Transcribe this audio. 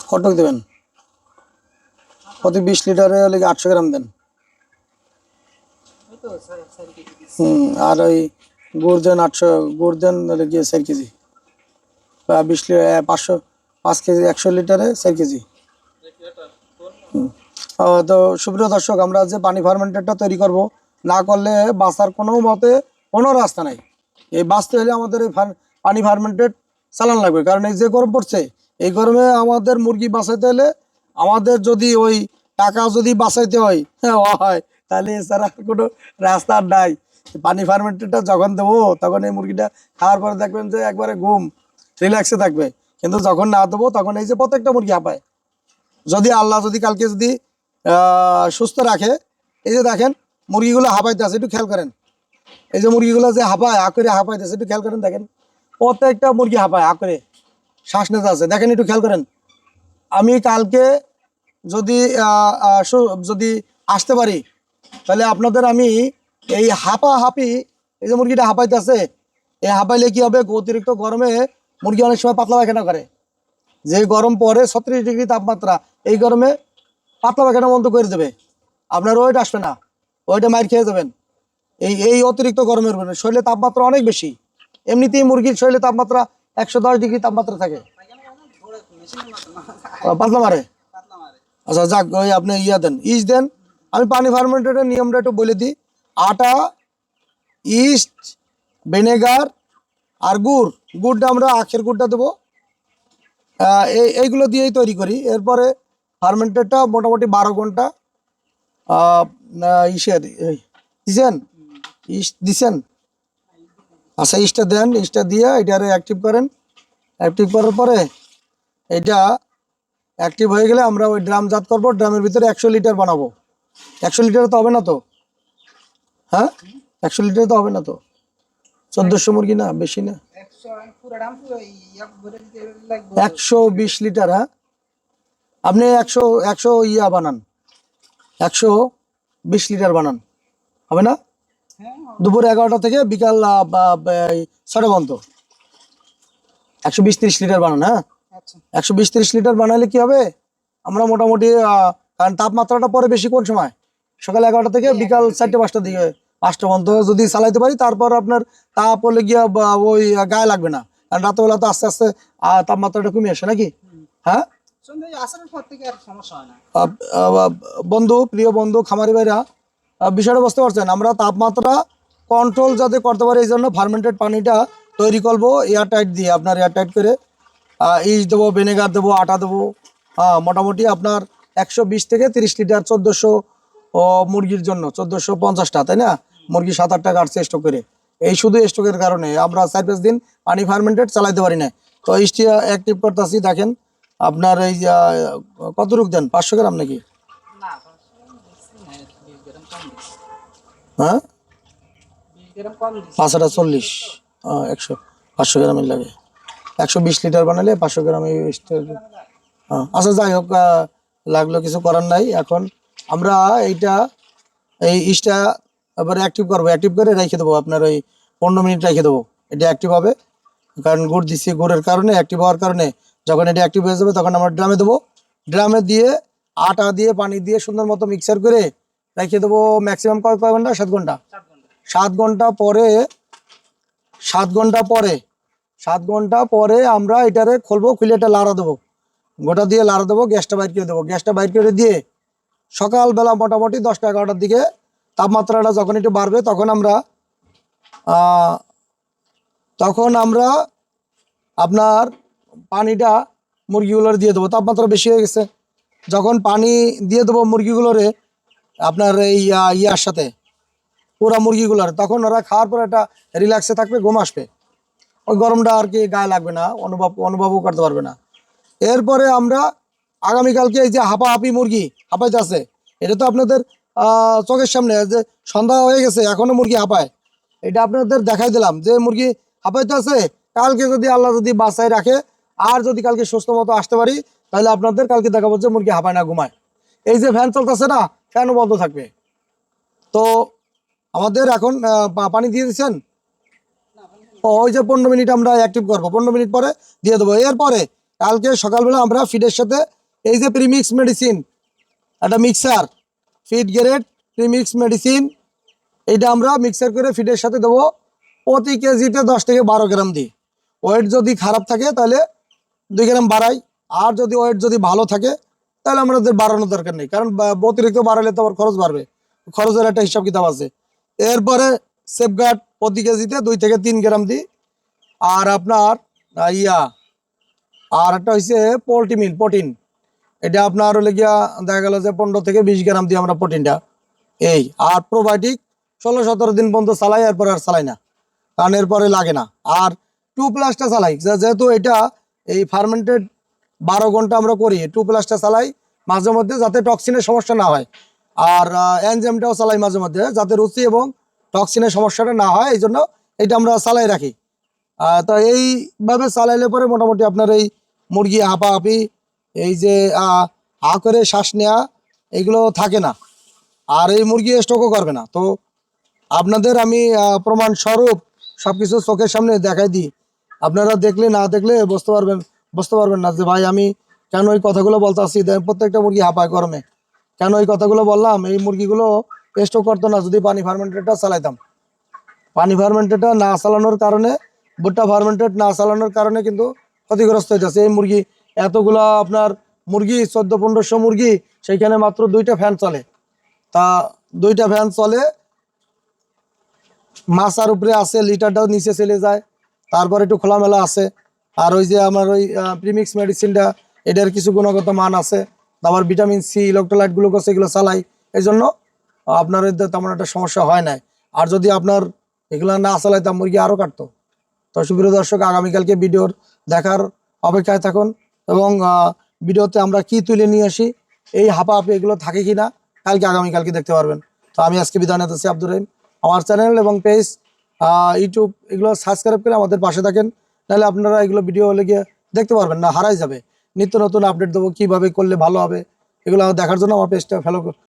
কটক দেবেন প্রতি 20 লিটারে হলে 800 গ্রাম দেন। আর ওই গুড় দেন 800, গুড় দেন হলে গিয়ে 4 কেজি বা 20 লিটার 5 কেজি 100 লিটারে 4 কেজি। তো সুপ্রিয় দর্শক, আমরা যে পানি ফার্মেন্টেডটা তৈরি করব, না করলে বাঁচার কোনো মতে কোনো রাস্তা নাই। এই বাঁচতে হলে আমাদের এই পানি ফার্মেন্টেড চালান লাগবে, কারণ এই যে গরম পড়ছে, এই গরমে আমাদের মুরগি বাঁচাইতে হলে আমাদের যদি ওই টাকা যদি বাঁচাইতে হয় তাহলে এছাড়া কোনো রাস্তা আর নাই। পানি ফার্মেন্টেডটা যখন দেবো তখন এই মুরগিটা খাওয়ার পরে দেখবেন যে একবারে ঘুম রিল্যাক্সে থাকবে, কিন্তু যখন না দেবো তখন এই যে প্রত্যেকটা মুরগি হাঁপায়। যদি আল্লাহ যদি কালকে যদি সুস্থ রাখে, এই যে দেখেন মুরগিগুলো হাঁপাইতেছে, একটু খেয়াল করেন। এই যে মুরগিগুলো যে হাঁপায় করে হাঁপাইতেছে, একটু খেয়াল করেন, দেখেন প্রত্যেকটা মুরগি হাঁপায় করে শ্বাস নিতে আছে, দেখেন একটু খেয়াল করেন। আমি কালকে যদি যদি আসতে পারি তাহলে আপনাদের আমি এই হাঁপাহাঁপি, এই যে মুরগিটা হাঁপাইতেছে, এই হাঁপাইলে কি হবে, অতিরিক্ত গরমে মুরগি অনেক সময় পাতলা পায়খানা করে। যে গরম পরে 36 ডিগ্রি তাপমাত্রা, এই গরমে পাতলা পায়খানা বন্ধ করে দেবে, আপনার ওয়েট আসবে না, ওইটা মাইর খেয়ে যাবেন। এই অতিরিক্ত গরমের শরীরে তাপমাত্রা অনেক বেশি। এমনিতেই মুরগির শরীরে তাপমাত্রা 110 ডিগ্রি তাপমাত্রা থাকে, পাতলা মারে। আচ্ছা যাক, ওই আপনি দেন, ইস্ট দেন। আমি পানি ফার্মেন্টেডের নিয়মটা একটু বলে দিই। আটা, ইস্ট, ভিনেগার আর গুড়টা আমরা আখের গুড়টা দেবো, এইগুলো দিয়েই তৈরি করি। এরপরে ফার্মেন্টেডটা মোটামুটি 12 ঘন্টা দিছেন, ইস্ট দিছেন। আচ্ছা ইস্টটা দেন, ইস্টটা দিয়ে এটারে অ্যাক্টিভ করেন। অ্যাক্টিভ করার পরে এটা অ্যাক্টিভ হয়ে গেলে আমরা ওই ড্রাম জাত করবো, ড্রামের ভিতরে 100 লিটার বানাবো। 100 লিটার তো হবে না তো, হ্যাঁ 100 লিটার তো হবে না তো, 1400 মুরগি না, বেশি না, 120 লিটার। হ্যাঁ আপনি 100 বানান, 120 লিটার বানান, হবে না? দুপুর 11টা থেকে বিকাল 6টা পর্যন্ত 120-30 লিটার বানান। হ্যাঁ 120-30 লিটার বানালে কি হবে, আমরা মোটামুটি কারণ তাপমাত্রাটা পরে বেশি কোন সময়, সকাল 11টা থেকে বিকাল 4টা-5টার দিকে, 5টা পর্যন্ত যদি চালাইতে পারি, তারপর আপনার তাপ হলে গিয়া ওই গায়ে লাগবে না, কারণ রাতেবেলা তো আস্তে আস্তে তাপমাত্রাটা কমে আসে নাকি। হ্যাঁ বন্ধু, প্রিয় বন্ধু, খামারি ভাইরা, বিষয়টা বুঝতে পারছেন। আমরা তাপমাত্রা কন্ট্রোল যাতে করতে পারি, এই জন্য ফার্মেন্টেড পানিটা তৈরি করবো এয়ার টাইট দিয়ে, আপনার এয়ার টাইট করে ইস্ট দেবো, ভিনেগার দেবো, আটা দেবো। মোটামুটি আপনার 120 থেকে 30 লিটার, 1400 মুরগির জন্য, 1450টা, তাই না? মুরগি 7-8টা কাটছে স্টক করে। এই শুধু স্টকের কারণে আমরা 4-5 দিন পানি ফার্মেন্টেড চালাইতে পারি না। তো ইস্টটা অ্যাক্টিভ করতেছি, দেখেন আপনার এই কতটুক দেন, 500 গ্রাম নাকি? হ্যাঁ 540, 500 গ্রামের লাগে। 120 লিটার বানালে 500 গ্রাম এই আচ্ছা যাই হোক, লাগলো, কিছু করার নাই। এখন আমরা এই ইস্টটা এবারে অ্যাক্টিভ করবো, অ্যাক্টিভ করে রেখে দেবো, আপনার ওই 15 মিনিট রেখে দেবো, এটা অ্যাক্টিভ হবে। কারণ গুড় দিচ্ছি, গুড়ের কারণে অ্যাক্টিভ হওয়ার কারণে যখন এটা অ্যাক্টিভ হয়ে যাবে তখন আমরা ড্রামে দেবো। ড্রামে দিয়ে আটা দিয়ে পানি দিয়ে সুন্দর মতো মিক্সার করে রেখে দেবো। ম্যাক্সিমাম কয় ঘন্টা? 7 ঘন্টা। 7 ঘন্টা পরে 7 ঘন্টা পরে 7 ঘন্টা পরে আমরা এটারে খুলবো, খুলে এটা লাড়া দেবো, গোটা দিয়ে লাড়া দেবো, গ্যাসটা বাইর করে দেবো। গ্যাসটা বাইর করে দিয়ে সকালবেলা মোটামুটি 10টা-11টার দিকে তাপমাত্রাটা যখন একটু বাড়বে তখন আমরা আপনার পানিটা মুরগিগুলোর দিয়ে দেবো। তাপমাত্রা বেশি হয়ে গেছে, যখন পানি দিয়ে দেবো মুরগিগুলোরে আপনার এই ইয়ার সাথে পুরা মুরগিগুলোর, তখন ওরা খাওয়ার পর একটা রিল্যাক্সে থাকবে, ঘুম আসবে, ওই গরমটা আর কি গায়ে লাগবে না, অনুভবও করতে পারবে না। এরপরে আমরা আগামীকালকে এই যে হাঁপাহাঁপি মুরগি হাঁপাইতে আছে, এটা তো আপনাদের চোখের সামনে, যে সন্ধ্যা হয়ে গেছে এখনো মুরগি হাঁপায়, এটা আপনাদের দেখাই দিলাম যে মুরগি হাঁপাইতে আছে। কালকে যদি আল্লাহ যদি বাঁচায় রাখে, আর যদি কালকে সুস্থ মতো আসতে পারি, তাহলে আপনাদের কালকে দেখাবো যে মুরগি হাঁপায় না, ঘুমায়। এই যে ফ্যান চলতেছে না, ফ্যানও বন্ধ থাকবে। তো আমাদের এখন পানি দিয়ে দিচ্ছেন, ওই যে 15 মিনিট আমরা অ্যাক্টিভ করবো, 15 মিনিট পরে দিয়ে দেবো। এরপরে কালকে সকালবেলা আমরা ফিডের সাথে এই যে প্রিমিক্স মেডিসিন, একটা mixer, feed grade premix medicine, এইটা আমরা মিক্সার করে ফিডের সাথে দেবো। প্রতি কেজিতে 10 থেকে 12 গ্রাম দিই। ওয়েট যদি খারাপ থাকে তাহলে 2 গ্রাম বাড়াই, আর যদি ওয়েট যদি ভালো থাকে তাহলে আমাদের বাড়ানোর দরকার নেই, কারণ অতিরিক্ত বাড়ালে তো আবার খরচ বাড়বে, খরচের একটা হিসাব কিতাব আছে। এরপরে সেফগার্ড প্রতি কেজিতে 2 থেকে 3 গ্রাম দিই। আর আপনার আর একটা হচ্ছে পোলট্রি মিল প্রোটিন, এটা আপনার হলে গিয়া দেখা গেল যে 15 থেকে 20 গ্রাম দিই আমরা প্রোটিনটা। এই আর প্রোবায়োটিক 16-17 দিন পর্যন্ত চালাই, এরপরে আর চালাই না, কারণ এরপরে লাগে না। আর 2+টা চালাই, যেহেতু এটা এই ফার্মেন্টেড 12 ঘন্টা আমরা করি, 2+টা চালাই মাঝে মধ্যে, যাতে টক্সিনের সমস্যা না হয়। আর এনজাইমটাও চালাই মাঝে মধ্যে, যাতে রুচি এবং টক্সিনের সমস্যাটা না হয়, এই জন্য এটা আমরা চালাই রাখি। তো এইভাবে চালাইলে পরে মোটামুটি আপনার এই মুরগি হাঁপাহাঁপি, এই যে হা করে শ্বাস নেওয়া, এগুলো থাকে না, আর এই মুরগি স্ট্রোকও করবে না। তো আপনাদের আমি প্রমাণ স্বরূপ সবকিছু চোখের সামনে দেখাই দিই, আপনারা দেখলে না দেখলে বুঝতে পারবেন না যে ভাই আমি কেন এই কথাগুলো বলতেছি। প্রত্যেকটা মুরগি হাঁপায় গরমে, কেন এই কথাগুলো বললাম, এই মুরগিগুলো স্ট্রোক করতো না যদি পানি ফার্মেন্টেডটা চালাইতাম। পানি ফার্মেন্টেডটা না চালানোর কারণে, ভুট্টা ফার্মেন্টেড না চালানোর কারণে কিন্তু ক্ষতিগ্রস্ত হইতেছে এই মুরগি। এতগুলা আপনার মুরগি, 1400-1500 মুরগি, সেইখানে মাত্র 2টা ফ্যান চলে। তা 2টা ফ্যান চলে, মাছার উপরে আছে, লিটারটাও নিচে চলে যায়, তারপর একটু খোলামেলা আছে। আর ওই যে আমার ওই প্রিমিক্স মেডিসিনটা, এটার কিছু গুণগত মান আছে, আবার ভিটামিন সি, ইলেকট্রোলাইট, গ্লুকোজ, এগুলো চালাই, এই জন্য আপনার এদের তেমন একটা সমস্যা হয় না। আর যদি আপনার এগুলো না চালাইতাম, মুরগি আরও কাটতো। তো সুপ্রিয় দর্শক, আগামীকালকে ভিডিওর দেখার অপেক্ষায় থাকুন, এবং ভিডিওতে আমরা কি তুলে নিয়ে আসি, এই হাঁপাহাঁপি এগুলো থাকে কি না, আগামীকালকে দেখতে পারবেন। তো আমি আজকে বিদায় নিতেছি, আব্দুর রহিম। আমার চ্যানেল এবং পেজ, ইউটিউব, এগুলো সাবস্ক্রাইব করে আমাদের পাশে থাকেন, নাহলে আপনারা এগুলো ভিডিও লেগে দেখতে পারবেন না, হারাই যাবে। নিত্য নতুন আপডেট দেবো, কীভাবে করলে ভালো হবে, এগুলো দেখার জন্য আমার পেজটা